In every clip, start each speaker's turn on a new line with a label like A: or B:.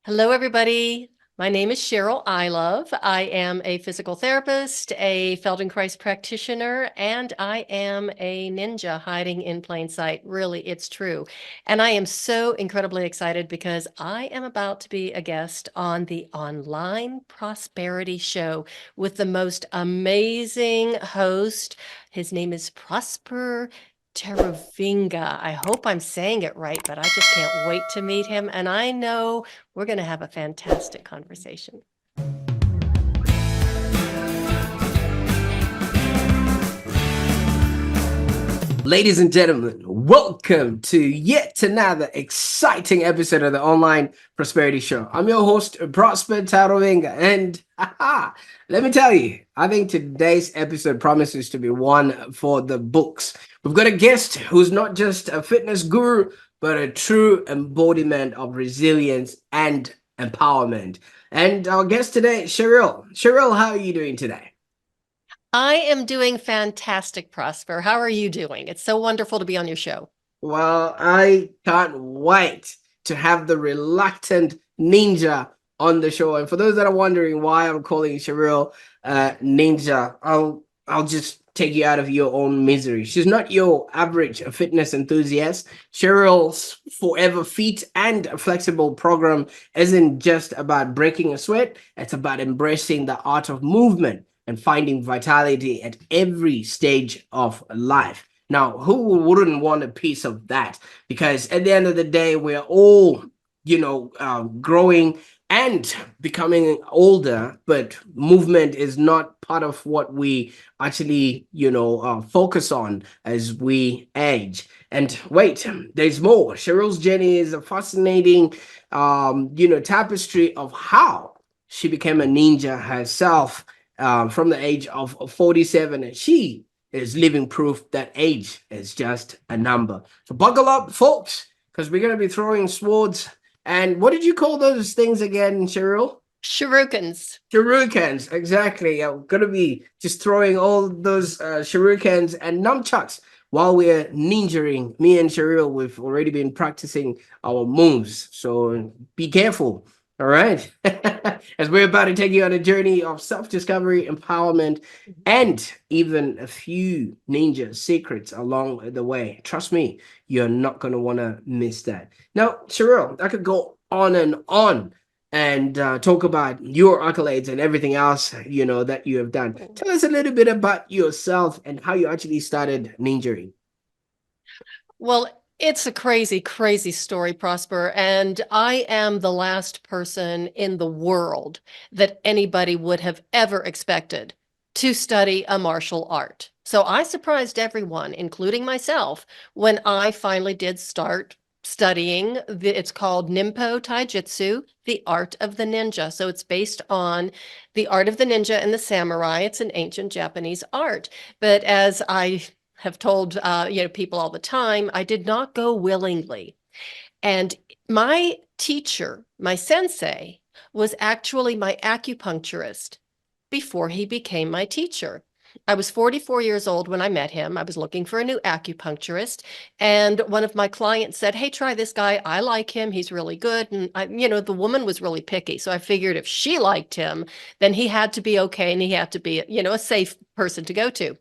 A: Hello, everybody. My name is Cheryl Ilov. I am a physical therapist, a Feldenkrais practitioner, and I am a ninja hiding in plain sight. Really, it's true. And I am so incredibly excited because I am about to be a guest on the Online Prosperity Show with the most amazing host. His name is Prosper Taruvinga. I hope I'm saying it right, but I just can't wait to meet him. And I know we're going to have a fantastic conversation.
B: Ladies and gentlemen, welcome to yet another exciting episode of the Online Prosperity Show. I'm your host, Prosper Taruvinga, and let me tell you, I think today's episode promises to be one for the books. We've got a guest who's not just a fitness guru, but a true embodiment of resilience and empowerment. And our guest today, Cheryl. Cheryl, how are you doing today?
A: I am doing fantastic, Prosper. How are you doing? It's so wonderful to be on your show.
B: Well, I can't wait to have the reluctant ninja on the show. And for those that are wondering why I'm calling Cheryl ninja, I'll just take you out of your own misery. She's not your average fitness enthusiast. Cheryl's Forever Fit and Flexible program isn't just about breaking a sweat, it's about embracing the art of movement and finding vitality at every stage of life. Now, who wouldn't want a piece of that? Because at the end of the day, we're all, growing and becoming older, but movement is not part of what we actually, focus on as we age. And wait, there's more. Cheryl's journey is a fascinating, tapestry of how she became a ninja herself from the age of 47. And she is living proof that age is just a number. So buckle up, folks, because we're going to be throwing swords. And what did you call those things again, Cheryl?
A: Shurikens.
B: Shurikens, exactly. I'm going to be just throwing all those shurikens and nunchucks while we're ninjaing. Me and Cheryl, we've already been practicing our moves. So be careful. All right. As we're about to take you on a journey of self-discovery, empowerment, and even a few ninja secrets along the way. Trust me, you're not going to want to miss that. Now, Cheryl, I could go on and talk about your accolades and everything else, that you have done. Tell us a little bit about yourself and how you actually started ninjering.
A: Well, it's a crazy, crazy story, Prosper. And I am the last person in the world that anybody would have ever expected to study a martial art. So I surprised everyone, including myself, when I finally did start studying. It's called Nimpo Taijutsu, the art of the ninja. So it's based on the art of the ninja and the samurai. It's an ancient Japanese art. But as I have told people all the time, I did not go willingly. And my teacher, my sensei, was actually my acupuncturist before he became my teacher. I was 44 years old when I met him. I was looking for a new acupuncturist, and one of my clients said, "Hey, try this guy. I like him. He's really good." And the woman was really picky, so I figured if she liked him, then he had to be okay, and he had to be, a safe person to go to.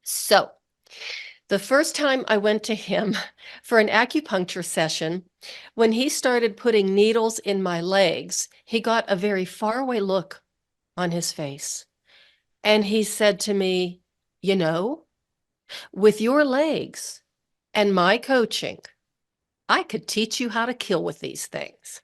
A: So the first time I went to him for an acupuncture session, when he started putting needles in my legs, he got a very faraway look on his face. And he said to me, "You know, with your legs and my coaching, I could teach you how to kill with these things."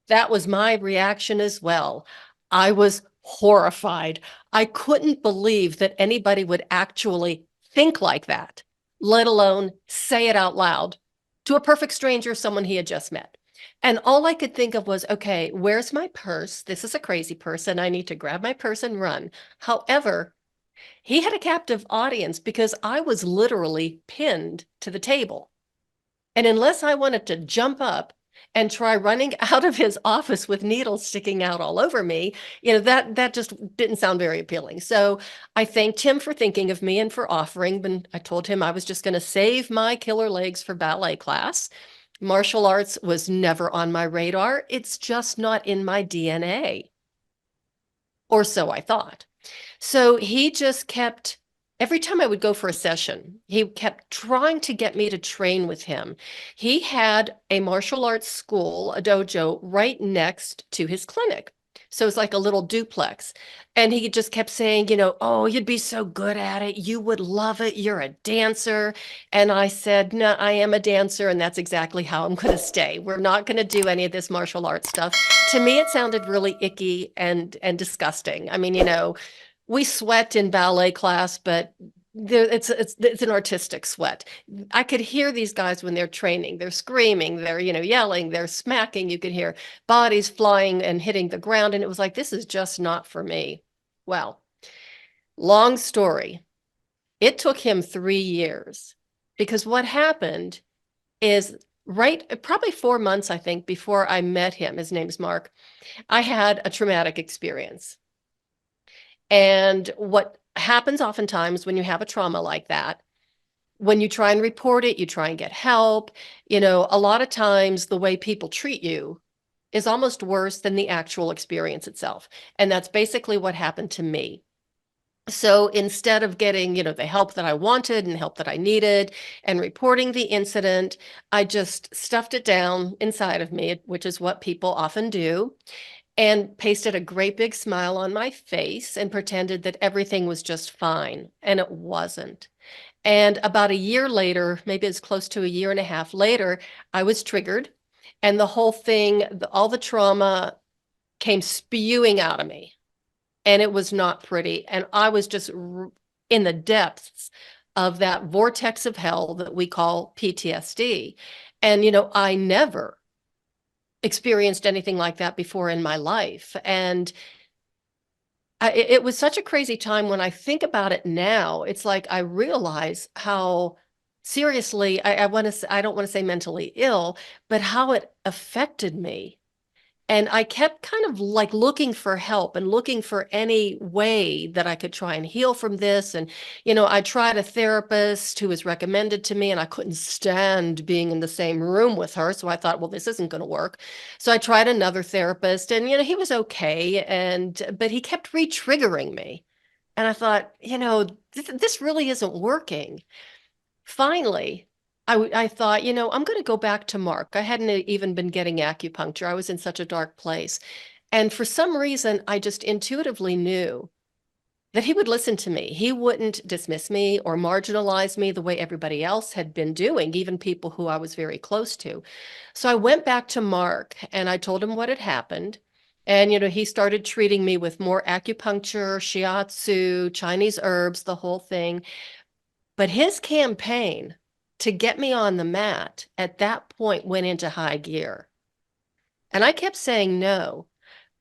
A: That was my reaction as well. I was horrified. I couldn't believe that anybody would actually think like that, let alone say it out loud to a perfect stranger, someone he had just met. And all I could think of was, okay, where's my purse? This is a crazy person. I need to grab my purse and run. However, he had a captive audience because I was literally pinned to the table. And unless I wanted to jump up and try running out of his office with needles sticking out all over me, that just didn't sound very appealing. So I thanked him for thinking of me and for offering. But I told him I was just going to save my killer legs for ballet class. Martial arts was never on my radar. It's just not in my DNA, or so I thought. So he just kept, every time I would go for a session, he kept trying to get me to train with him. He had a martial arts school, a dojo, right next to his clinic. So it's like a little duplex. And he just kept saying, oh, you'd be so good at it. You would love it. You're a dancer. And I said, no, I am a dancer. And that's exactly how I'm going to stay. We're not going to do any of this martial arts stuff. To me, it sounded really icky and disgusting. I mean, we sweat in ballet class, but it's an artistic sweat. I could hear these guys when they're training. They're screaming, they're yelling, they're smacking. You could hear bodies flying and hitting the ground, and it was like, this is just not for me. Well, long story. It took him 3 years, because what happened is, right, probably 4 months, I think, before I met him, his name's Mark, I had a traumatic experience. And what happens oftentimes when you have a trauma like that, when you try and report it, you try and get help, a lot of times the way people treat you is almost worse than the actual experience itself. And that's basically what happened to me. So instead of getting, the help that I wanted and help that I needed and reporting the incident, I just stuffed it down inside of me, which is what people often do, and pasted a great big smile on my face and pretended that everything was just fine. And it wasn't. And about a year later, maybe it's close to a year and a half later, I was triggered, and the whole thing, all the trauma came spewing out of me. And it was not pretty. And I was just in the depths of that vortex of hell that we call PTSD. And, I never experienced anything like that before in my life. And it was such a crazy time. When I think about it now, it's like I realize how seriously, I don't want to say mentally ill, but how it affected me. And I kept kind of like looking for help and looking for any way that I could try and heal from this. And, I tried a therapist who was recommended to me, and I couldn't stand being in the same room with her. So I thought, well, this isn't going to work. So I tried another therapist, and, he was okay. But he kept re-triggering me. And I thought, this really isn't working. Finally, I thought, I'm going to go back to Mark. I hadn't even been getting acupuncture. I was in such a dark place. And for some reason, I just intuitively knew that he would listen to me. He wouldn't dismiss me or marginalize me the way everybody else had been doing, even people who I was very close to. So I went back to Mark and I told him what had happened. And, he started treating me with more acupuncture, shiatsu, Chinese herbs, the whole thing. But his campaign to get me on the mat at that point went into high gear. And I kept saying no.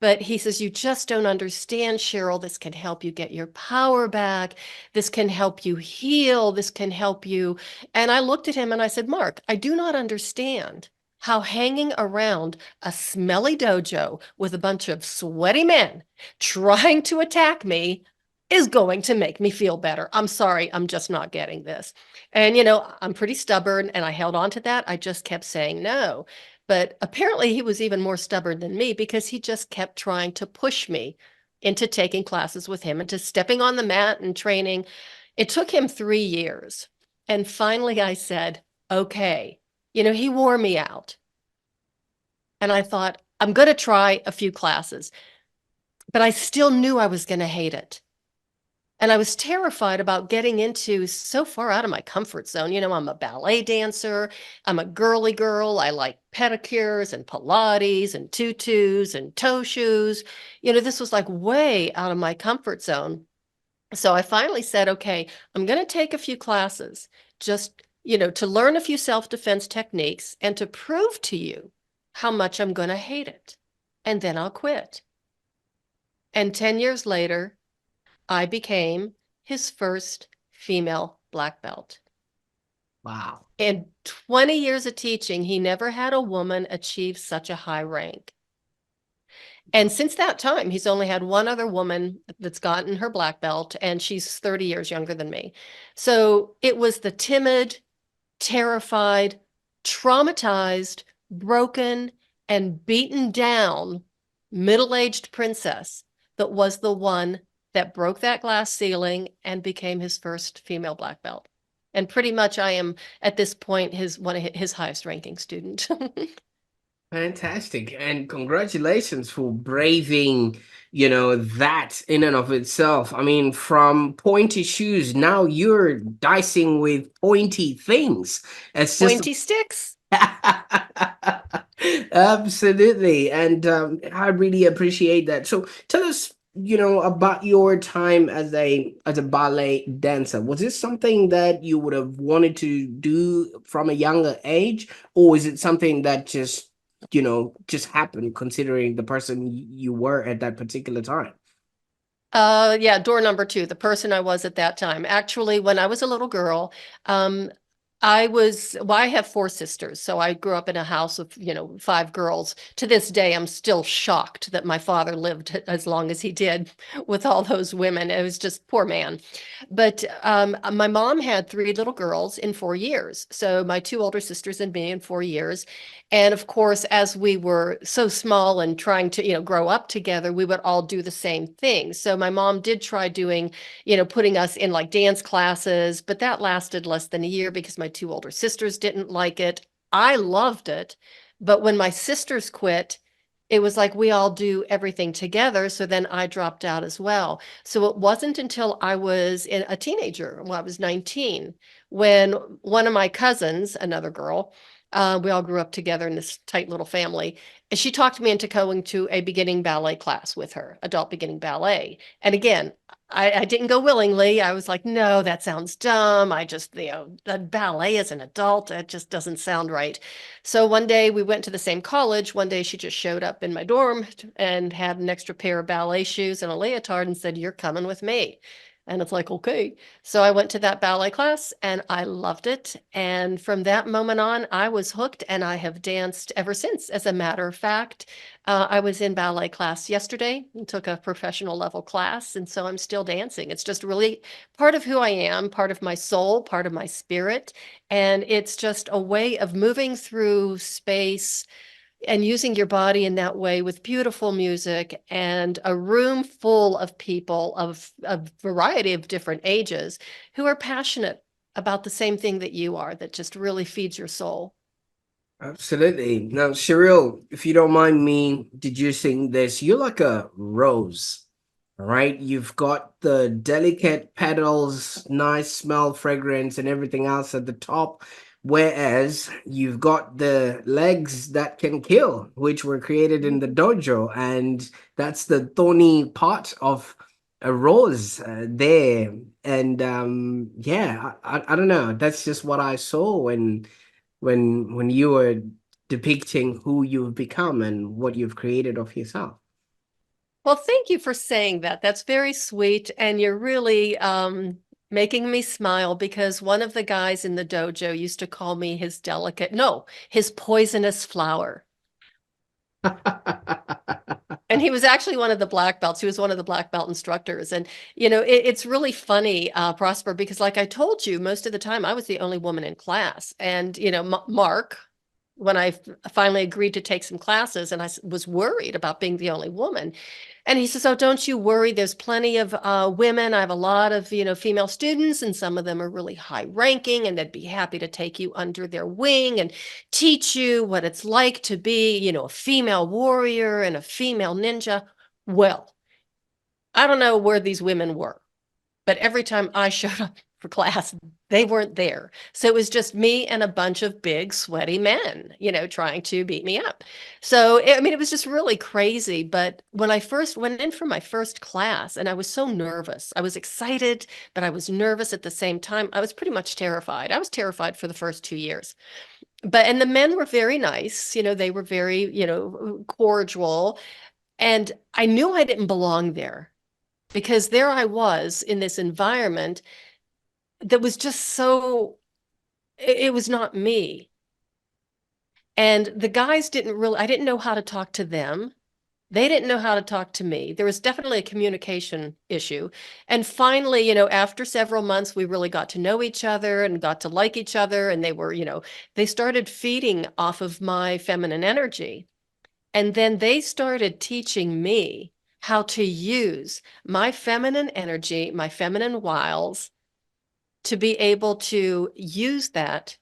A: But he says, you just don't understand, Cheryl. This can help you get your power back. This can help you heal. This can help you. And I looked at him and I said, Mark, I do not understand how hanging around a smelly dojo with a bunch of sweaty men trying to attack me is going to make me feel better. I'm sorry, I'm just not getting this. And, I'm pretty stubborn, and I held on to that. I just kept saying no. But apparently he was even more stubborn than me, because he just kept trying to push me into taking classes with him, into stepping on the mat and training. It took him 3 years. And finally I said, okay, he wore me out. And I thought, I'm going to try a few classes, but I still knew I was going to hate it. And I was terrified about getting into so far out of my comfort zone. I'm a ballet dancer. I'm a girly girl. I like pedicures and Pilates and tutus and toe shoes. This was like way out of my comfort zone. So I finally said, okay, I'm going to take a few classes just, to learn a few self-defense techniques and to prove to you how much I'm going to hate it. And then I'll quit. And 10 years later, I became his first female black belt.
B: Wow.
A: In 20 years of teaching, he never had a woman achieve such a high rank. And since that time, he's only had one other woman that's gotten her black belt, and she's 30 years younger than me. So it was the timid, terrified, traumatized, broken, and beaten down middle-aged princess that was the one that broke that glass ceiling and became his first female black belt. And pretty much I am at this point his one of his highest ranking student.
B: Fantastic. And congratulations for braving, that in and of itself. I mean, from pointy shoes, now you're dicing with pointy things. It's just
A: Pointy sticks.
B: absolutely. And I really appreciate that. So tell us, about your time as a ballet dancer. Was this something that you would have wanted to do from a younger age, or is it something that just happened considering the person you were at that particular time?
A: Yeah, door number two, the person I was at that time. Actually, when I was a little girl, um, well, I have four sisters, so I grew up in a house of, five girls. To this day, I'm still shocked that my father lived as long as he did with all those women. It was just poor man. But my mom had three little girls in 4 years. So my two older sisters and me in 4 years. And of course, as we were so small and trying to, grow up together, we would all do the same thing. So my mom did try doing, putting us in like dance classes, but that lasted less than a year because my two older sisters didn't like it. I loved it. But when my sisters quit, it was like we all do everything together. So then I dropped out as well. So it wasn't until I was a teenager, well, I was 19, when one of my cousins, another girl, we all grew up together in this tight little family. And she talked me into going to a beginning ballet class with her, adult beginning ballet. And again, I didn't go willingly. I was like, no, that sounds dumb. I just, the ballet as an adult, it just doesn't sound right. So one day we went to the same college. One day she just showed up in my dorm and had an extra pair of ballet shoes and a leotard and said, "You're coming with me." And it's like, okay. So I went to that ballet class and I loved it. And from that moment on, I was hooked and I have danced ever since. As a matter of fact, I was in ballet class yesterday and took a professional level class. And so I'm still dancing. It's just really part of who I am, part of my soul, part of my spirit. And it's just a way of moving through space and using your body in that way with beautiful music and a room full of people of a variety of different ages who are passionate about the same thing that you are, that just really feeds your soul.
B: Absolutely. Now, Cheryl, if you don't mind me deducing this, you're like a rose, all right? You've got the delicate petals, nice smell, fragrance, and everything else at the top, whereas you've got the legs that can kill, which were created in the dojo, and that's the thorny part of a rose there. And yeah, I don't know. That's just what I saw when you were depicting who you've become and what you've created of yourself.
A: Well, thank you for saying that. That's very sweet. And you're really making me smile because one of the guys in the dojo used to call me his no, his poisonous flower. And he was actually one of the black belts. He was one of the black belt instructors. And, it's really funny, Prosper, because like I told you, most of the time I was the only woman in class. And, Mark, when I finally agreed to take some classes and was worried about being the only woman. And he says, "Oh, don't you worry. There's plenty of women. I have a lot of, female students, and some of them are really high ranking, and they'd be happy to take you under their wing and teach you what it's like to be, a female warrior and a female ninja." Well, I don't know where these women were, but every time I showed up for class, they weren't there. So it was just me and a bunch of big, sweaty men, trying to beat me up. So, I mean, it was just really crazy. But when I first went in for my first class, and I was so nervous, I was excited, but I was nervous at the same time. I was pretty much terrified. I was terrified for the first 2 years. And the men were very nice, they were very, cordial. And I knew I didn't belong there because there I was in this environment that was just so, it was not me. And the guys didn't really, I didn't know how to talk to them. They didn't know how to talk to me. There was definitely a communication issue. And finally, after several months, we really got to know each other and got to like each other. And they were, they started feeding off of my feminine energy. And then they started teaching me how to use my feminine energy, my feminine wiles, to be able to use that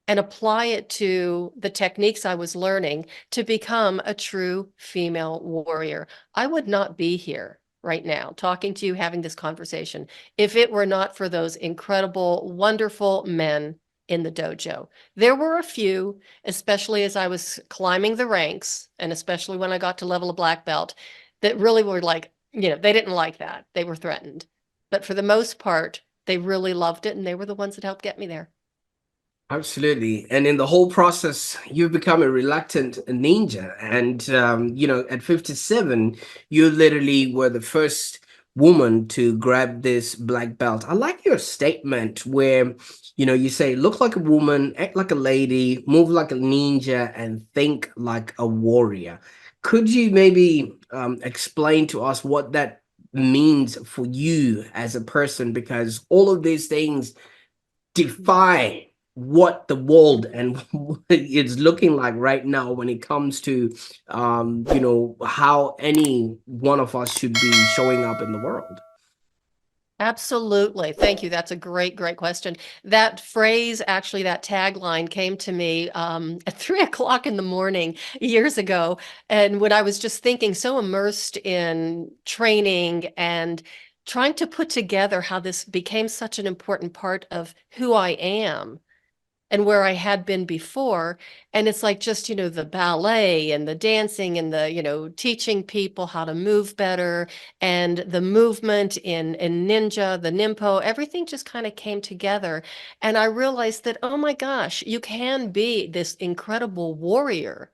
A: and apply it to the techniques I was learning to become a true female warrior. I would not be here right now talking to you, having this conversation, if it were not for those incredible, wonderful men in the dojo. There were a few, especially as I was climbing the ranks, and especially when I got to level of black belt, that really were like, they didn't like that. They were threatened. But for the most part, they really loved it, and they were the ones that helped get me there.
B: Absolutely. And in the whole process, you've become a reluctant ninja. And, at 57, you literally were the first woman to grab this black belt. I like your statement where, you say, look like a woman, act like a lady, move like a ninja, and think like a warrior. Could you maybe explain to us what that means for you as a person? Because all of these things defy what the world and what it's looking like right now when it comes to how any one of us should be showing up in the world.
A: Absolutely. Thank you. That's a great, great question. That phrase, actually, that tagline came to me at 3 o'clock in the morning years ago. And when I was just thinking, so immersed in training and trying to put together how this became such an important part of who I am and where I had been before. And it's like just, the ballet and the dancing and the, teaching people how to move better and the movement in ninja, the nimpo, everything just kind of came together. And I realized that, oh my gosh, you can be this incredible warrior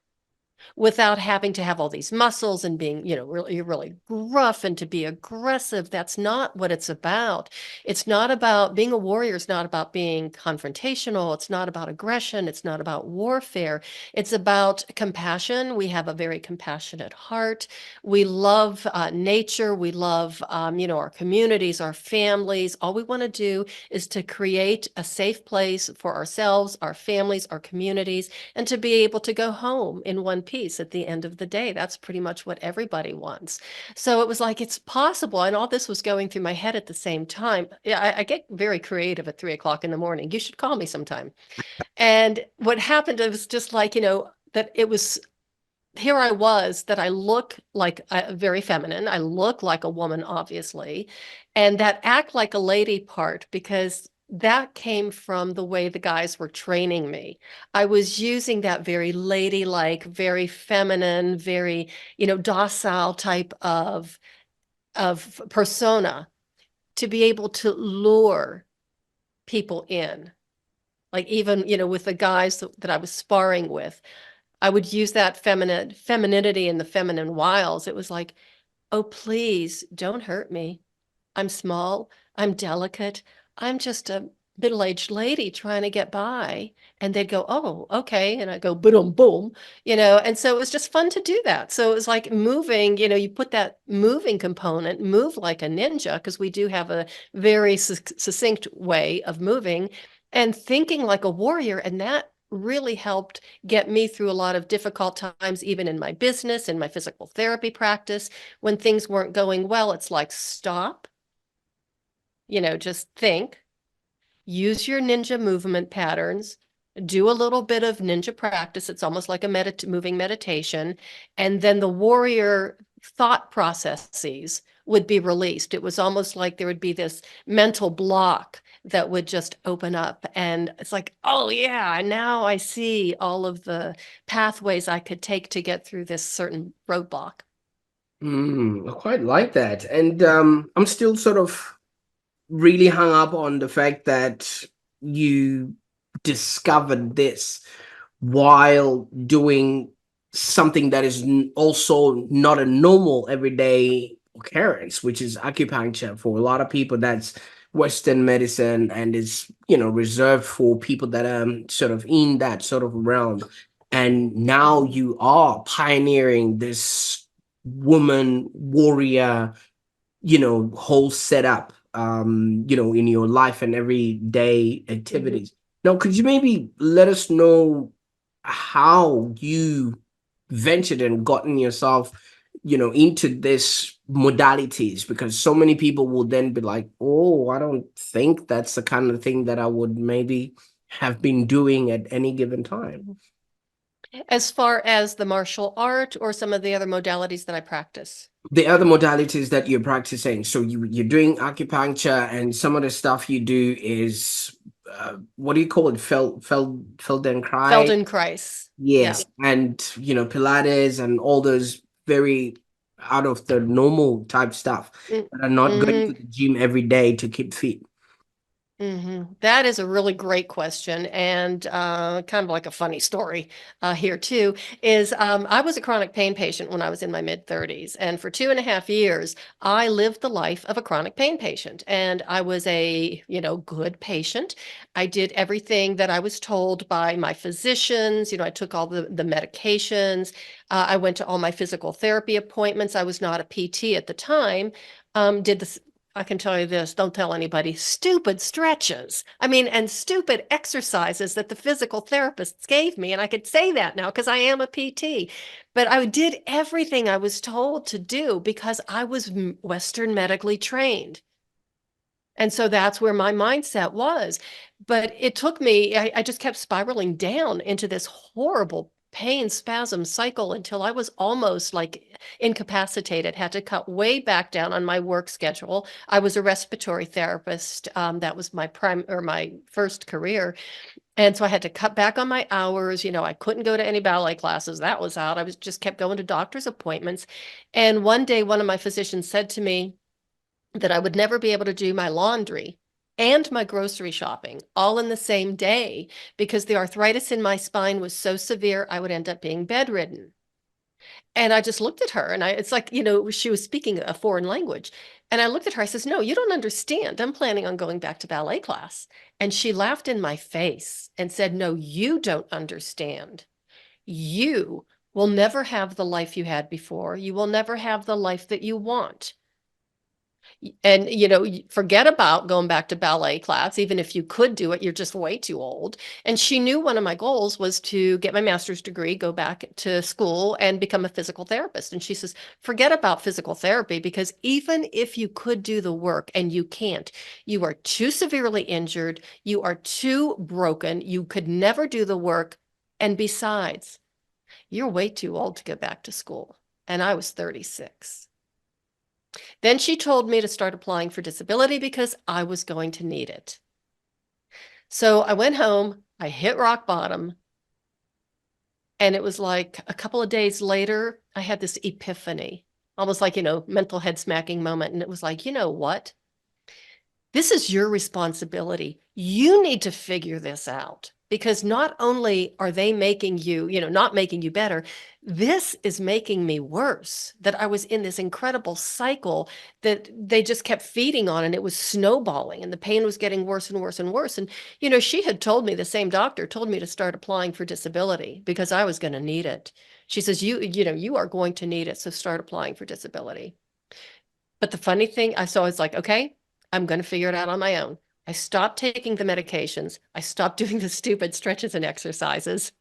A: without having to have all these muscles and being, really, really gruff and to be aggressive. That's not what it's about. It's not about being a warrior. It's not about being confrontational. It's not about aggression. It's not about warfare. It's about compassion. We have a very compassionate heart. We love nature. We love, our communities, our families. All we want to do is to create a safe place for ourselves, our families, our communities, and to be able to go home in one piece at the end of the day. That's pretty much what everybody wants. So it was like, it's possible. And all this was going through my head at the same time. Yeah, I get very creative at 3 o'clock in the morning. You should call me sometime. And what happened, it was just like, that it was here I was, that I look like very feminine. I look like a woman, obviously, and that act like a lady part, because that came from the way the guys were training me. I was using that very ladylike, very feminine, very, docile type of persona to be able to lure people in. Like even, with the guys that I was sparring with, I would use that femininity and the feminine wiles. It was like, oh, please don't hurt me. I'm small. I'm delicate. I'm just a middle-aged lady trying to get by. And they'd go, oh, okay. And I go, boom, boom, and so it was just fun to do that. So it was like moving, you put that moving component, move like a ninja, because we do have a very succinct way of moving and thinking like a warrior. And that really helped get me through a lot of difficult times, even in my business, in my physical therapy practice. When things weren't going well, it's like, stop, just think, use your ninja movement patterns, do a little bit of ninja practice. It's almost like a moving meditation. And then the warrior thought processes would be released. It was almost like there would be this mental block that would just open up. And it's like, oh, yeah, now I see all of the pathways I could take to get through this certain roadblock.
B: I quite like that. And I'm still sort of really hung up on the fact that you discovered this while doing something that is also not a normal everyday occurrence, which is acupuncture. For a lot of people, that's Western medicine and is, reserved for people that are sort of in that sort of realm. And now you are pioneering this woman warrior, whole setup, in your life and everyday
A: Mhm.
B: activities. Now, could you maybe let us know how you ventured and gotten yourself, into this modalities? Because so many people will then be like, oh, I don't think that's the kind of thing that I would maybe have been doing at any given time.
A: Mhm. As far as the martial art or some of the other modalities that I practice.
B: The other modalities that you're practicing. So you're doing acupuncture, and some of the stuff you do is what do you call it? Feldenkrais.
A: Feldenkrais. Yeah.
B: Yes, and Pilates and all those very out of the normal type stuff that are not going
A: Mm-hmm.
B: to the gym every day to keep fit.
A: That is a really great question, and kind of like a funny story here too. Is I was a chronic pain patient when I was in my mid-30s, and for 2.5 years, I lived the life of a chronic pain patient, and I was a good patient. I did everything that I was told by my physicians. I took all the medications. I went to all my physical therapy appointments. I was not a PT at the time. Did the I can tell you this, don't tell anybody, stupid stretches. I mean, and stupid exercises that the physical therapists gave me. And I could say that now because I am a PT. But I did everything I was told to do because I was Western medically trained. And so that's where my mindset was. But it took me, I just kept spiraling down into this horrible pain spasm cycle until I was almost like incapacitated, had to cut way back down on my work schedule. I was a respiratory therapist. That was my prime or my first career. And so I had to cut back on my hours. I couldn't go to any ballet classes. That was out. I was just kept going to doctor's appointments. And one day, one of my physicians said to me, that I would never be able to do my laundry and my grocery shopping all in the same day because the arthritis in my spine was so severe, I would end up being bedridden. And I just looked at her and it's like, she was speaking a foreign language. And I looked at her, I says, no, you don't understand. I'm planning on going back to ballet class. And she laughed in my face and said, no, you don't understand. You will never have the life you had before. You will never have the life that you want. And forget about going back to ballet class. Even if you could do it, you're just way too old. And she knew one of my goals was to get my master's degree, go back to school and become a physical therapist. And she says, forget about physical therapy because even if you could do the work and you can't, you are too severely injured, you are too broken, you could never do the work. And besides, you're way too old to go back to school. And I was 36. Then she told me to start applying for disability because I was going to need it. So I went home, I hit rock bottom, and it was like a couple of days later, I had this epiphany, almost like, mental head smacking moment. And it was like, you know what? This is your responsibility. You need to figure this out because not only are they making you, not making you better, this is making me worse. That I was in this incredible cycle that they just kept feeding on and it was snowballing and the pain was getting worse and worse and worse. And, she had told me, the same doctor told me to start applying for disability because I was going to need it. She says, you are going to need it. So start applying for disability. But the funny thing, I was like, okay, I'm going to figure it out on my own. I stopped taking the medications. I stopped doing the stupid stretches and exercises.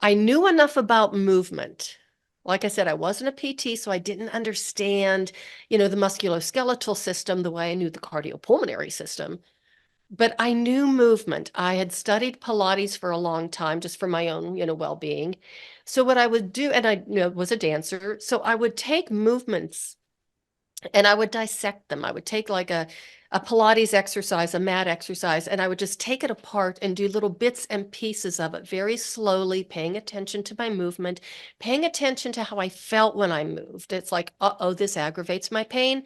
A: I knew enough about movement. Like I said, I wasn't a PT, so I didn't understand, the musculoskeletal system the way I knew the cardiopulmonary system. But I knew movement. I had studied Pilates for a long time just for my own, well-being. So what I would do, and I was a dancer, so I would take movements and I would dissect them. I would take like a Pilates exercise, a mat exercise, and I would just take it apart and do little bits and pieces of it very slowly, paying attention to my movement, paying attention to how I felt when I moved. It's like, uh-oh, this aggravates my pain.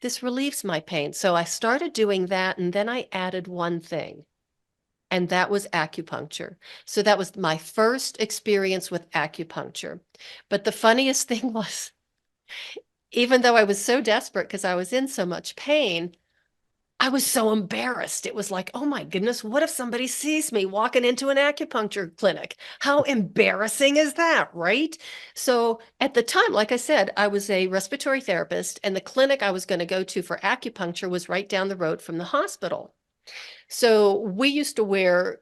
A: This relieves my pain. So I started doing that, and then I added one thing, and that was acupuncture. So that was my first experience with acupuncture. But the funniest thing was, even though I was so desperate because I was in so much pain, I was so embarrassed. It was like, oh my goodness, what if somebody sees me walking into an acupuncture clinic? How embarrassing is that, right? So at the time, like I said, I was a respiratory therapist, and the clinic I was going to go to for acupuncture was right down the road from the hospital. So we used to wear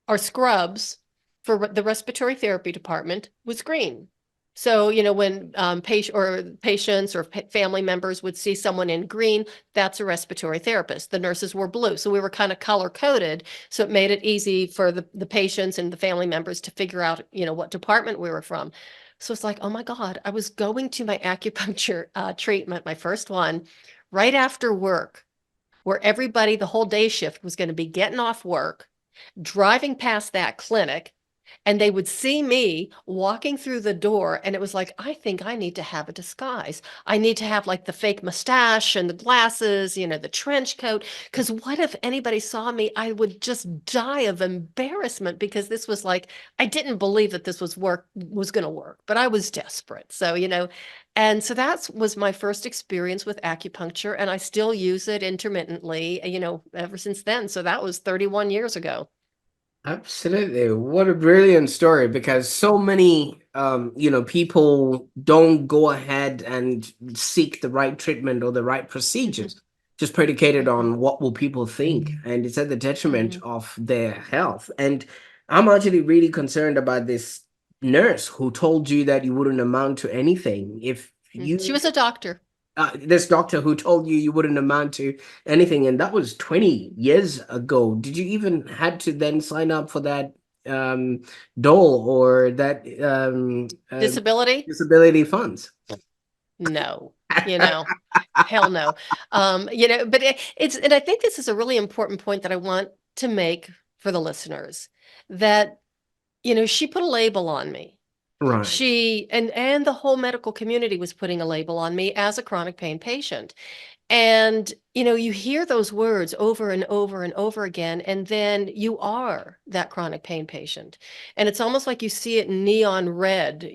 A: our scrubs for the respiratory therapy department was green. So, when patients or family members would see someone in green, that's a respiratory therapist. The nurses were blue. So we were kind of color coded. So it made it easy for the patients and the family members to figure out, what department we were from. So it's like, oh my God, I was going to my acupuncture treatment, my first one, right after work, where everybody, the whole day shift was going to be getting off work, driving past that clinic, and they would see me walking through the door, and it was like, I think I need to have a disguise. I need to have like the fake mustache and the glasses, the trench coat, because what if anybody saw me? I would just die of embarrassment, because this was like, I didn't believe that this was going to work, but I was desperate. So, and so that was my first experience with acupuncture, and I still use it intermittently, ever since then. So that was 31 years ago.
B: Absolutely. What a brilliant story, because so many people don't go ahead and seek the right treatment or the right
A: Mhm,
B: procedures, just predicated
A: mhm,
B: on what will people think, and it's at the detriment
A: mhm.
B: of their health. And I'm actually really concerned about this nurse who told you that you wouldn't amount to anything if
A: She
B: you
A: was a doctor.
B: this doctor who told you you wouldn't amount to anything, and that was 20 years ago. Did you even had to then sign up for that um dole or that
A: Disability?
B: disability funds?
A: No, you know, hell no. But and I think this is a really important point that I want to make for the listeners, that, she put a label on me.
B: Right.
A: She and the whole medical community was putting a label on me as a chronic pain patient. And, you hear those words over and over and over again, and then you are that chronic pain patient. And it's almost like you see it in neon red,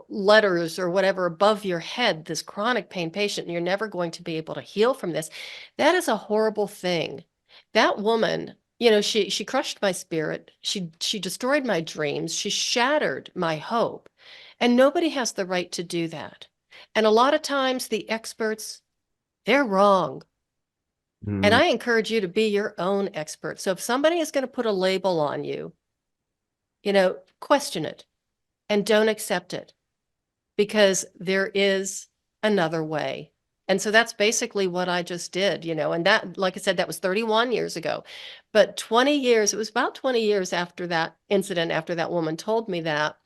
A: letters or whatever above your head, this chronic pain patient, and you're never going to be able to heal from this. That is a horrible thing. That woman, she crushed my spirit. She destroyed my dreams. She shattered my hope. And nobody has the right to do that. And a lot of times the experts, they're wrong. And
B: Mm.
A: I encourage you to be your own expert. So if somebody is going to put a label on you, question it and don't accept it, because there is another way. And so that's basically what I just did, and that, like I said, that was 31 years ago. But 20 years, it was about 20 years after that incident, after that woman told me that,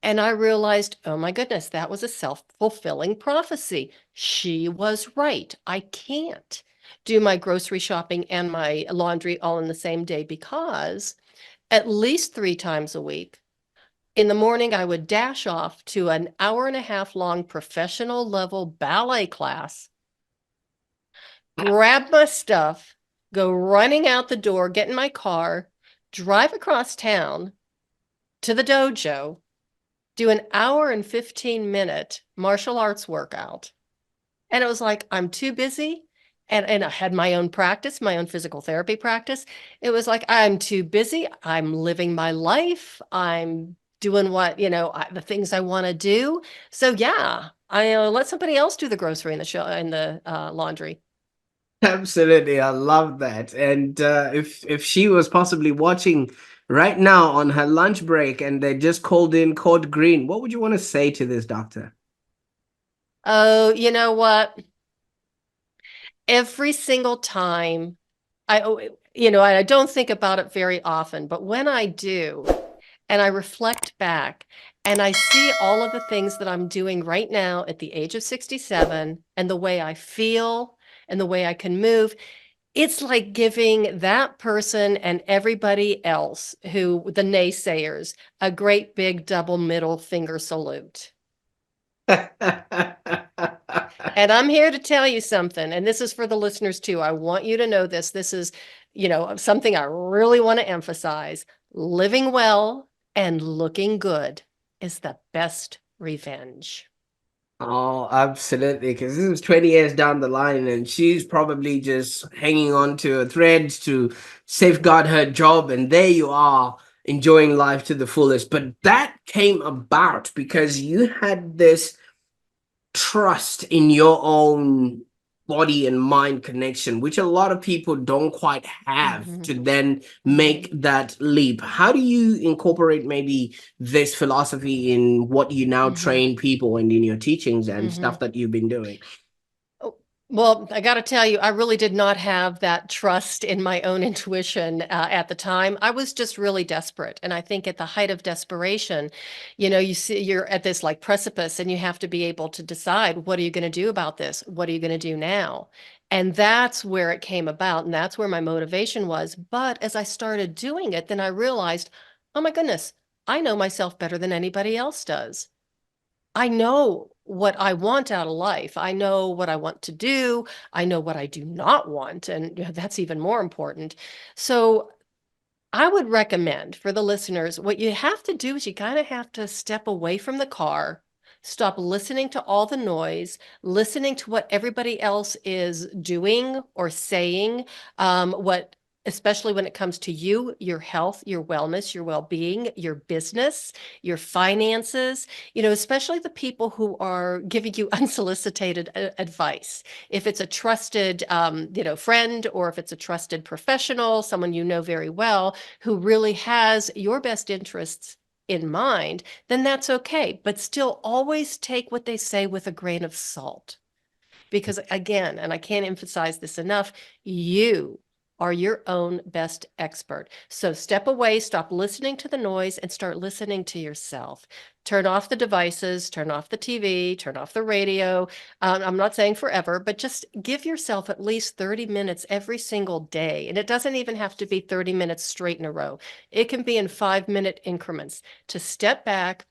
A: and I realized, oh my goodness, that was a self-fulfilling prophecy. She was right. I can't do my grocery shopping and my laundry all in the same day, because at least 3 times a week, in the morning, I would dash off to an hour and a half long professional level ballet class, grab my stuff, go running out the door, get in my car, drive across town to the dojo, do an hour and 15-minute martial arts workout. And it was like, I'm too busy. And I had my own practice, my own physical therapy practice. It was like, I'm too busy. I'm living my life. I'm doing what, the things I want to do. So yeah, I let somebody else do the grocery and the show and the laundry.
B: Absolutely, I love that. And if she was possibly watching right now on her lunch break and they just called in code green, what would you want to say to this doctor?
A: Oh, you know what? Every single time oh, I don't think about it very often, but when I do, and I reflect back and I see all of the things that I'm doing right now at the age of 67, and the way I feel and the way I can move, it's like giving that person and everybody else, the naysayers, a great big double middle finger salute. And I'm here to tell you something, and this is for the listeners too. I want you to know this. This is, something I really want to emphasize. Living well and looking good is the best revenge.
B: Oh, absolutely. Because this is 20 years down the line, and she's probably just hanging on to a thread to safeguard her job. And there you are, enjoying life to the fullest. But that came about because you had this trust in your own body and mind connection, which a lot of people don't quite have
A: Hmm.
B: to then make
A: Hmm.
B: that leap. How do you incorporate maybe this philosophy in what you now
A: Hmm.
B: train people and in your teachings and
A: Hmm.
B: stuff that you've been doing?
A: Oh, well, I got to tell you, I really did not have that trust in my own intuition at the time. I was just really desperate. And I think at the height of desperation, you see you're at this like precipice and you have to be able to decide, what are you going to do about this? What are you going to do now? And that's where it came about. And that's where my motivation was. But as I started doing it, then I realized, oh my goodness, I know myself better than anybody else does. I know what I want out of life. I know what I want to do. I know what I do not want. And that's even more important. So I would recommend for the listeners, what you have to do is you kind of have to step away from the car, stop listening to all the noise, listening to what everybody else is doing or saying, what especially when it comes to you, your health, your wellness, your well-being, your business, your finances, especially the people who are giving you unsolicited advice. If it's a trusted, friend, or if it's a trusted professional, someone you know very well, who really has your best interests in mind, then that's okay. But still always take what they say with a grain of salt. Because again, and I can't emphasize this enough, you are your own best expert. So step away, stop listening to the noise, and start listening to yourself. Turn off the devices, turn off the TV, turn off the radio. I'm not saying forever, but just give yourself at least 30 minutes every single day. And it doesn't even have to be 30 minutes straight in a row, it can be in 5-minute increments to step back,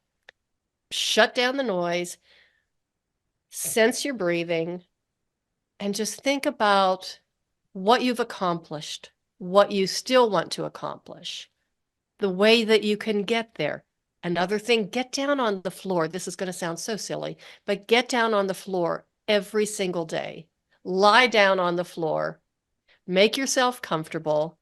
A: shut down the noise, sense your breathing, and just think about what you've accomplished, what you still want to accomplish, the way that you can get there. Another thing, get down on the floor. This is going to sound so silly, but get down on the floor every single day. Lie down on the floor, make yourself comfortable,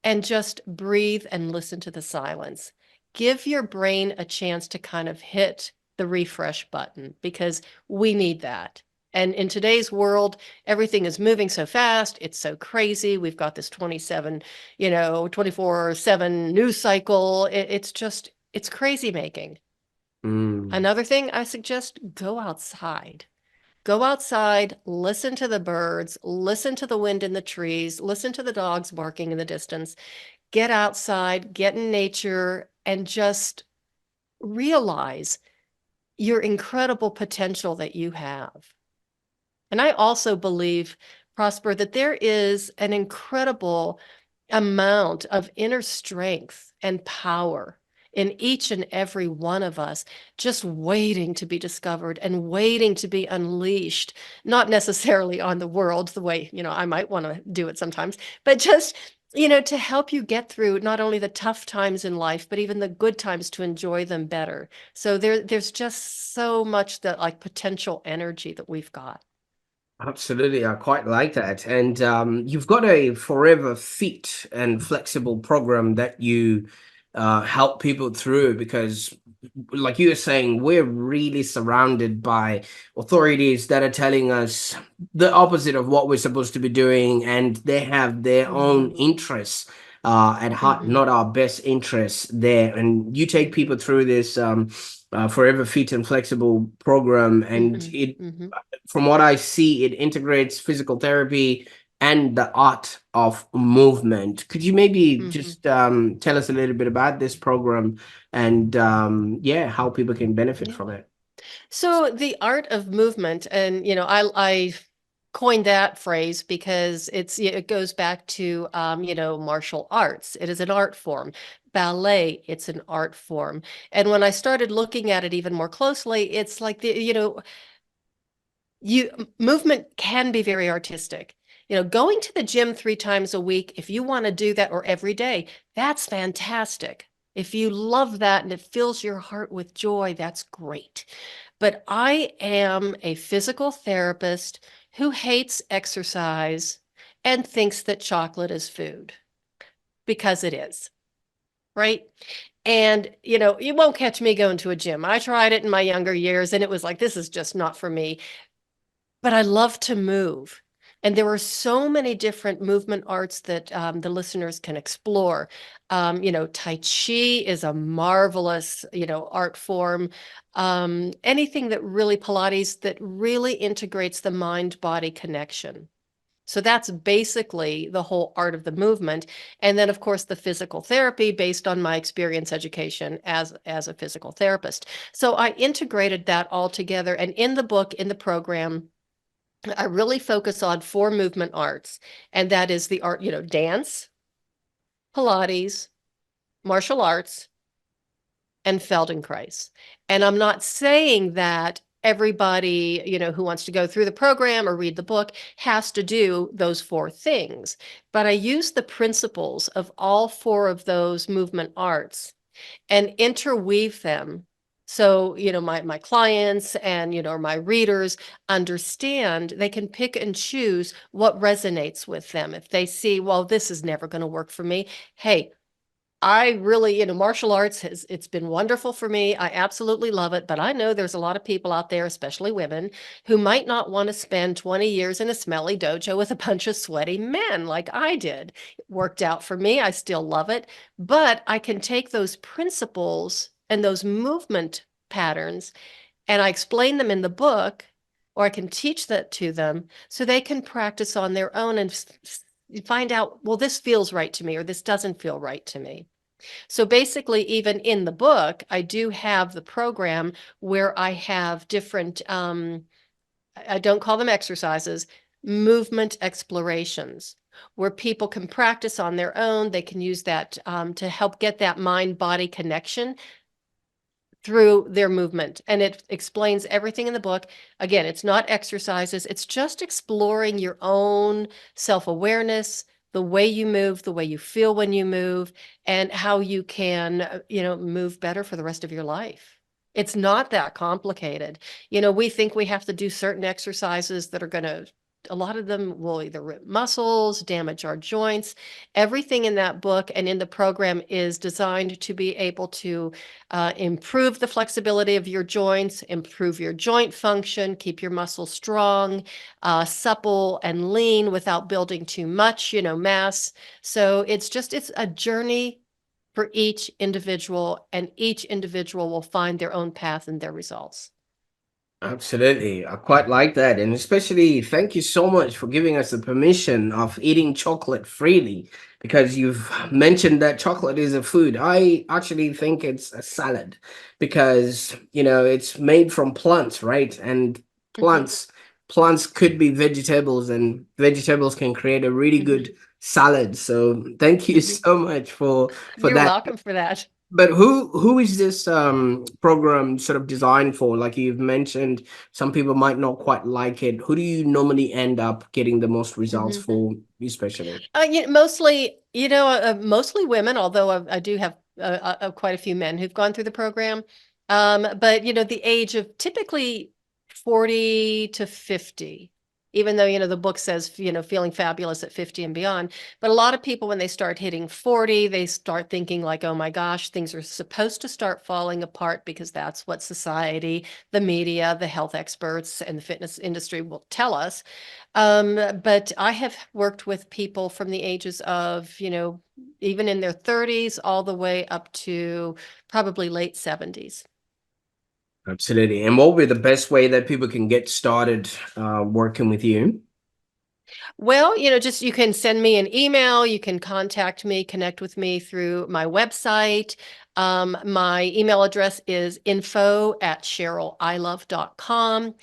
A: and just breathe and listen to the silence. Give your brain a chance to kind of hit the refresh button because we need that. And in today's world, everything is moving so fast. It's so crazy. We've got this 27, 24/7 news cycle. It's crazy making.
B: Mm.
A: Another thing I suggest, go outside. Go outside, listen to the birds, listen to the wind in the trees, listen to the dogs barking in the distance. Get outside, get in nature, and just realize your incredible potential that you have. And I also believe, Prosper, that there is an incredible amount of inner strength and power in each and every one of us, just waiting to be discovered and waiting to be unleashed, not necessarily on the world the way, I might want to do it sometimes, but just, to help you get through not only the tough times in life, but even the good times to enjoy them better. So there's just so much that like potential energy that we've got.
B: Absolutely, I quite like that. And you've got a forever fit and flexible program that you help people through because, like you were saying, we're really surrounded by authorities that are telling us the opposite of what we're supposed to be doing, and they have their own
A: Hmm.
B: interests at heart,
A: Hmm.
B: not our best interests there. And you take people through this forever fit and flexible program, and
A: Hmm.
B: it
A: Hmm.
B: from what I see, it integrates physical therapy and the art of movement. Could you maybe
A: Hmm.
B: just tell us a little bit about this program and yeah, how people can benefit
A: Yeah.
B: from it?
A: So the art of movement, and I coined that phrase because it goes back to martial arts. It is an art form. Ballet, it's an art form. And when I started looking at it even more closely, it's like movement can be very artistic. Going to the gym 3 times a week, if you want to do that, or every day, that's fantastic. If you love that and it fills your heart with joy, that's great. but I am a physical therapist who hates exercise and thinks that chocolate is food because it is, right? And, you won't catch me going to a gym. I tried it in my younger years and it was like, this is just not for me. But I love to move. And there are so many different movement arts that the listeners can explore. Tai Chi is a marvelous, art form. Anything that really Pilates that really integrates the mind-body connection. So that's basically the whole art of the movement. And then, of course, the physical therapy based on my experience education as a physical therapist. So I integrated that all together. And in the book, in the program, I really focus on four movement arts, and that is the art, dance, Pilates, martial arts, and Feldenkrais. And I'm not saying that everybody, who wants to go through the program or read the book has to do those four things. But I use the principles of all four of those movement arts and interweave them. So, my clients and, or my readers understand they can pick and choose what resonates with them. If they see, well, this is never going to work for me. Hey, I really, martial arts it's been wonderful for me. I absolutely love it. But I know there's a lot of people out there, especially women, who might not want to spend 20 years in a smelly dojo with a bunch of sweaty men like I did. It worked out for me. I still love it. But I can take those principles and those movement patterns and I explain them in the book, or I can teach that to them so they can practice on their own and find out, well, this feels right to me, or this doesn't feel right to me. So basically, even in the book, I do have the program where I have different, I don't call them exercises, movement explorations, where people can practice on their own. They can use that to help get that mind-body connection through their movement. And it explains everything in the book. Again, it's not exercises, it's just exploring your own self-awareness, the way you move, the way you feel when you move, and how you can, move better for the rest of your life. It's not that complicated. We think we have to do certain exercises that are going to, a lot of them will either rip muscles, damage our joints. Everything in that book and in the program is designed to be able to improve the flexibility of your joints, improve your joint function, keep your muscles strong, supple and lean without building too much, mass. So it's a journey for each individual, and each individual will find their own path and their results.
B: Absolutely. I quite like that. And especially thank you so much for giving us the permission of eating chocolate freely because you've mentioned that chocolate is a food. I actually think it's a salad because, it's made from plants, right? And
A: Mhm,
B: plants could be vegetables and vegetables can create a really
A: mhm,
B: good salad. So thank you
A: mhm.
B: so much for
A: You're
B: that.
A: welcome for that.
B: But who is this program sort of designed for? Like you've mentioned, some people might not quite like it. Who do you normally end up getting the most results
A: Mhm.
B: for, especially?
A: Mostly, mostly women, although I do have quite a few men who've gone through the program. But the age of typically 40 to 50, even though, the book says, feeling fabulous at 50 and beyond. But a lot of people, when they start hitting 40, they start thinking like, oh my gosh, things are supposed to start falling apart because that's what society, the media, the health experts, and the fitness industry will tell us. But I have worked with people from the ages of, even in their 30s all the way up to probably late 70s.
B: Absolutely. And what would be the best way that people can get started working with you?
A: Well, just you can send me an email, you can contact me, connect with me through my website. My email address is info@CherylIlov.com.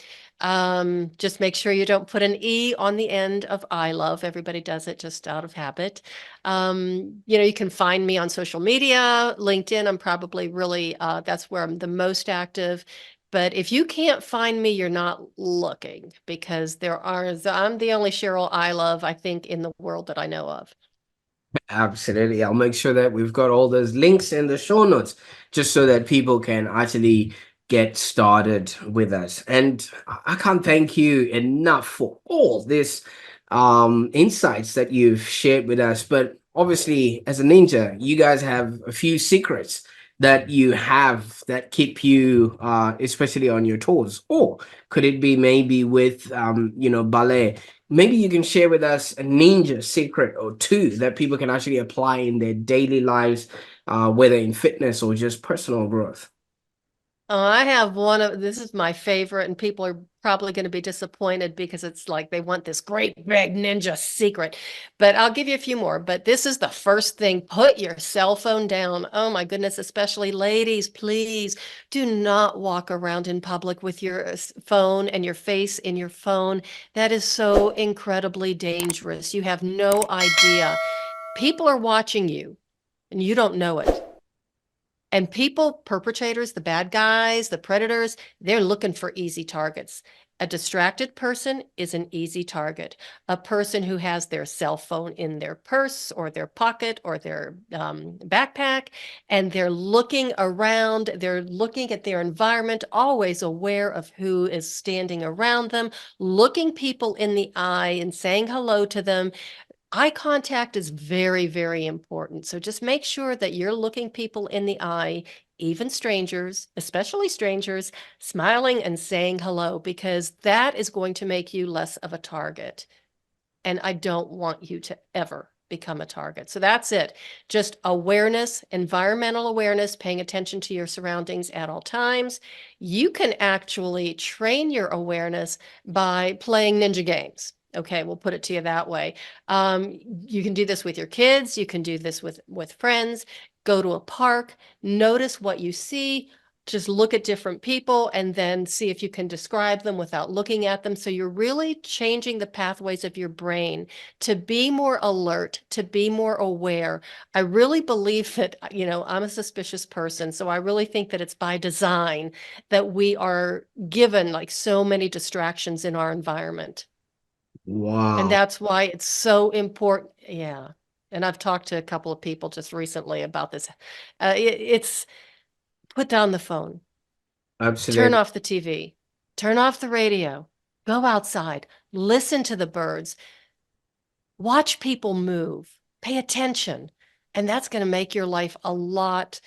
A: Just make sure you don't put an E on the end of I love. Everybody does it just out of habit. You can find me on social media, LinkedIn. I'm probably really, that's where I'm the most active. But if you can't find me, you're not looking because I'm the only Cheryl I love, I think, in the world that I know of.
B: Absolutely. I'll make sure that we've got all those links in the show notes just so that people can actually get started with us. And I can't thank you enough for all this insights that you've shared with us. But obviously, as a ninja, you guys have a few secrets that you have that keep you especially on your toes. Or could it be maybe with ballet? Maybe you can share with us a ninja secret or two that people can actually apply in their daily lives, whether in fitness or just personal growth.
A: I have one of this is my favorite, and people are probably going to be disappointed because it's like they want this great big ninja secret. But I'll give you a few more. But this is the first thing. Put your cell phone down. Oh my goodness, especially ladies, please do not walk around in public with your phone and your face in your phone. That is so incredibly dangerous. You have no idea. People are watching you and you don't know it. And people, perpetrators, the bad guys, the predators, they're looking for easy targets. A distracted person is an easy target. A person who has their cell phone in their purse or their pocket or their backpack, and they're looking around, they're looking at their environment, always aware of who is standing around them, looking people in the eye and saying hello to them. Eye contact is very, very important. So just make sure that you're looking people in the eye, even strangers, especially strangers, smiling and saying hello, because that is going to make you less of a target. And I don't want you to ever become a target. So that's it. Just awareness, environmental awareness, paying attention to your surroundings at all times. You can actually train your awareness by playing ninja games. Okay, we'll put it to you that way. You can do this with your kids. You can do this with friends. Go to a park, notice what you see, just look at different people and then see if you can describe them without looking at them. So you're really changing the pathways of your brain to be more alert, to be more aware. I really believe that, I'm a suspicious person. So I really think that it's by design that we are given like so many distractions in our environment. And
B: Wow.
A: that's why it's so important. Yeah. And I've talked to a couple of people just recently about this. It's put down the phone. Turn
B: Absolutely.
A: off the TV, turn off the radio, go outside, listen to the birds, watch people move, pay attention. And that's going to make your life a lot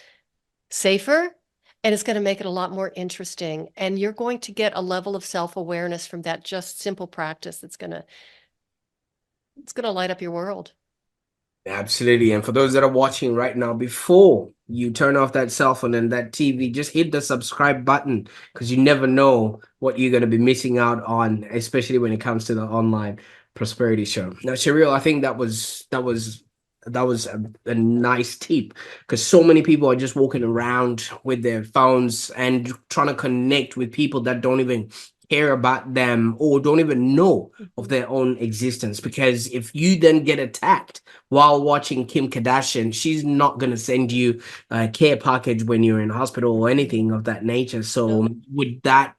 A: safer and it's going to make it a lot more interesting. And you're going to get a level of self-awareness from that just simple practice that's going to light up your world.
B: Absolutely. And for those that are watching right now, before you turn off that cell phone and that TV, just hit the subscribe button because you never know what you're going to be missing out on, especially when it comes to the online prosperity show. Now, Cheryl, I think that was a nice tip because so many people are just walking around with their phones and trying to connect with people that don't even care about them or don't even know of
A: Mhm.
B: their own existence. Because if you then get attacked while watching Kim Kardashian, she's not going to send you a care package when you're in hospital or anything of that nature. So
A: Nope.
B: would that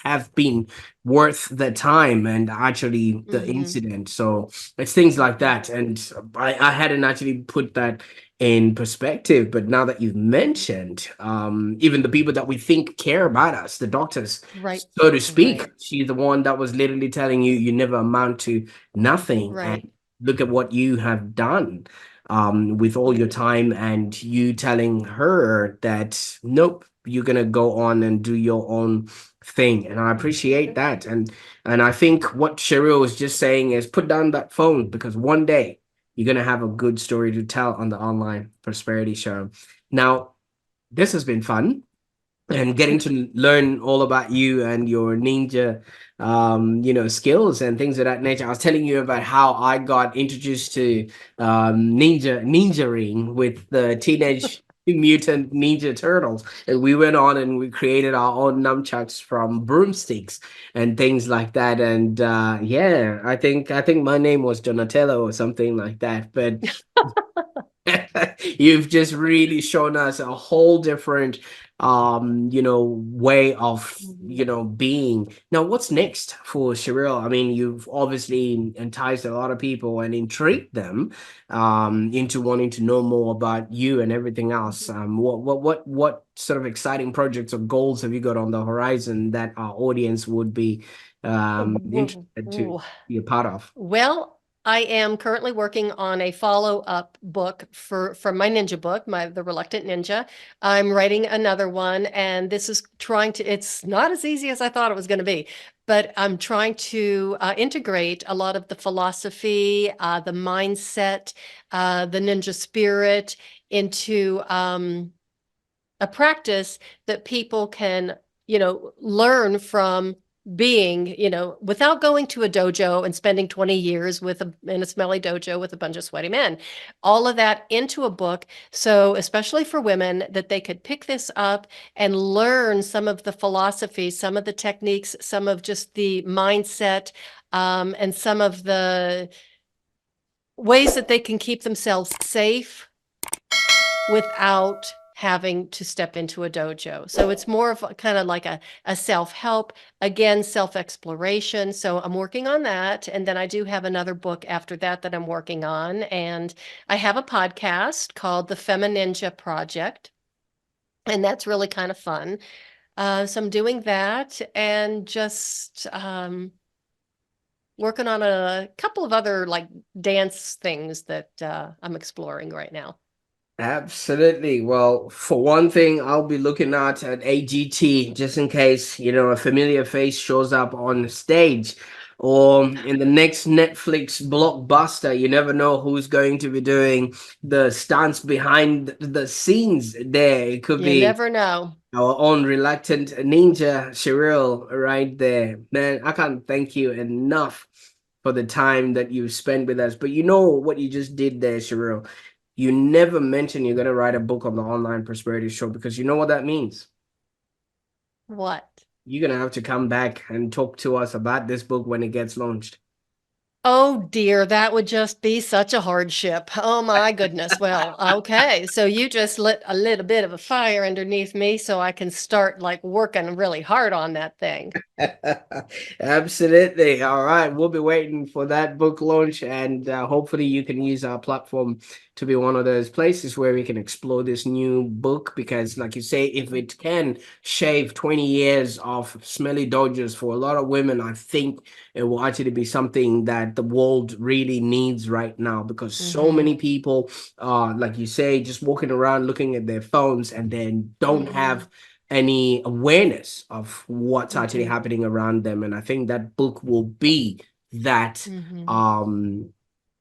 B: have been worth the time and actually the
A: Hmm.
B: incident? So it's things like
A: Hmm.
B: that. And I hadn't actually put that in perspective, but now that you've mentioned, even the people that we think care about us, the doctors,
A: Right.
B: so to speak,
A: Right.
B: she's the one that was literally telling you you never amount to nothing.
A: Right.
B: And look at what you have done with all your time, and you telling her that nope, you're gonna go on and do your own thing. And I appreciate that. And I think what Cheryl was just saying is put down that phone because one day you're gonna have a good story to tell on the online prosperity show. Now, this has been fun and getting to learn all about you and your ninja skills and things of that nature. I was telling you about how I got introduced to ninjaing with the Teenage Mutant Ninja Turtles, and we went on and we created our own nunchucks from broomsticks and things like that. And yeah, I think my name was Donatello or something like that. But you've just really shown us a whole different way of,
A: Mhm.
B: being. Now, what's next for Cheryl? I mean, you've obviously enticed a lot of people and intrigued them into wanting to know more about you and everything else. What sort of exciting projects or goals have you got on the horizon that our audience would be interested to be a part of?
A: Well, I am currently working on a follow-up book for my ninja book, the Reluctant Ninja. I'm writing another one, and this is it's not as easy as I thought it was going to be, but I'm trying to integrate a lot of the philosophy, the mindset, the ninja spirit into a practice that people can, learn from being, without going to a dojo and spending 20 years in a smelly dojo with a bunch of sweaty men. All of that into a book. So, especially for women, that they could pick this up and learn some of the philosophy, some of the techniques, some of just the mindset, and some of the ways that they can keep themselves safe without having to step into a dojo. So it's more of kind of like a self-help, again, self-exploration. So I'm working on that. And then I do have another book after that that I'm working on. And I have a podcast called The Femininja Project. And that's really kind of fun. So I'm doing that and just working on a couple of other like dance things that I'm exploring right now.
B: Absolutely. Well, for one thing, I'll be looking out at AGT just in case, a familiar face shows up on stage or in the next Netflix blockbuster. You never know who's going to be doing the stunts behind the scenes there. It could
A: You
B: be
A: never know.
B: our own reluctant ninja, Cheryl, right there. Man, I can't thank you enough for the time that you spent with us. But you know what you just did there, Cheryl? You never mentioned you're going to write a book on the online prosperity show, because you know what that means.
A: What?
B: You're going to have to come back and talk to us about this book when it gets launched.
A: Oh dear, that would just be such a hardship. Oh my goodness. Well, okay. So you just lit a little bit of a fire underneath me so I can start like working really hard on that thing.
B: Absolutely. All right. We'll be waiting for that book launch, and hopefully, you can use our platform to be one of those places where we can explore this new book. Because, like you say, if it can shave 20 years of smelly dodgers for a lot of women, I think it will actually be something that the world really needs right now, because so
A: Mm-hmm.
B: many people, like you say, just walking around looking at their phones and then don't
A: Mm-hmm.
B: have any awareness of what's actually
A: Mm-hmm.
B: happening around them. And I think that book will be that
A: Mm-hmm.
B: um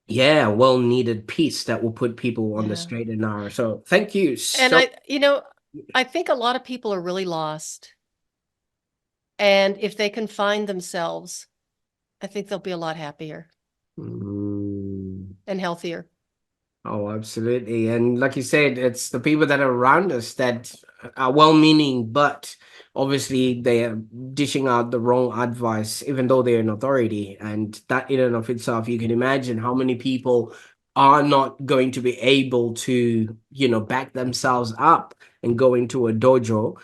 B: yeah, well needed piece that will put people on the
A: Yeah.
B: straight and narrow. So thank you
A: And
B: so.
A: I think a lot of people are really lost. And if they can find themselves, I think they'll be a lot happier
B: Mm.
A: and healthier.
B: Oh, absolutely. And like you said, it's the people that are around us that are well meaning, but obviously they are dishing out the wrong advice, even though they're in authority. And that, in and of itself, you can imagine how many people are not going to be able to, back themselves up and go into a dojo,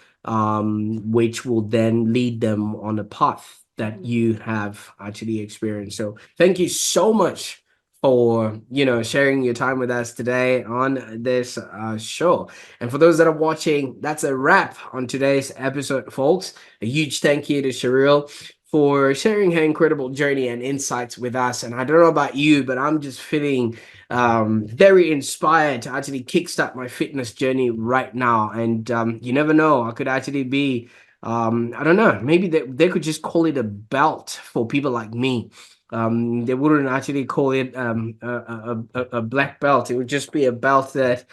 B: which will then lead them on a path that you
A: Mhm.
B: have actually experienced. So thank you so much for sharing your time with us today on this show. And for those that are watching, that's a wrap on today's episode, folks. A huge thank you to Cheryl for sharing her incredible journey and insights with us. And I don't know about you, but I'm just feeling very inspired to actually kickstart my fitness journey right now. And you never know, I could actually be I don't know, maybe they could just call it a belt for people like me. They wouldn't actually call it a black belt. It would just be a belt that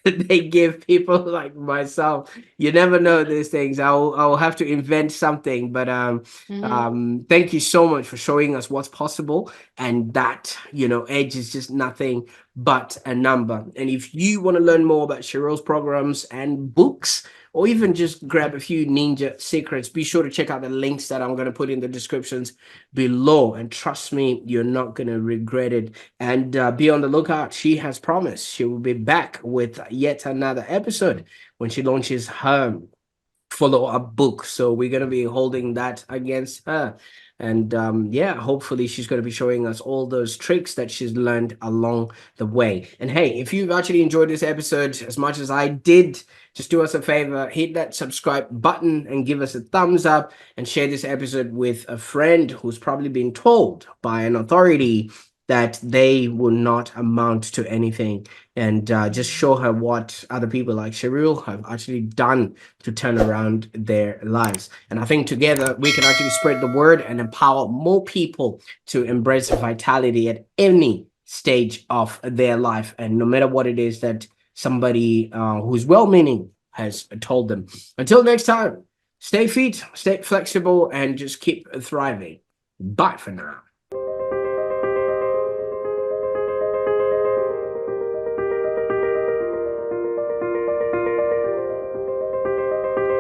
B: they give people like myself. You never know these things. I'll have to invent something. But
A: Mhm.
B: thank you so much for showing us what's possible, and that age is just nothing but a number. And if you want to learn more about Cheryl's programs and books, or even just grab a few ninja secrets, be sure to check out the links that I'm going to put in the descriptions below. And trust me, you're not going to regret it. And be on the lookout. She has promised she will be back with yet another episode when she launches her follow up book. So we're going to be holding that against her. And yeah, hopefully she's going to be showing us all those tricks that she's learned along the way. And hey, if you've actually enjoyed this episode as much as I did, just do us a favor, hit that subscribe button and give us a thumbs up, and share this episode with a friend who's probably been told by an authority that they will not amount to anything. And just show her what other people like Cheryl have actually done to turn around their lives. And I think together we can actually spread the word and empower more people to embrace vitality at any stage of their life. And no matter what it is that somebody who's well-meaning has told them. Until next time, stay fit, stay flexible, and just keep thriving. Bye for now.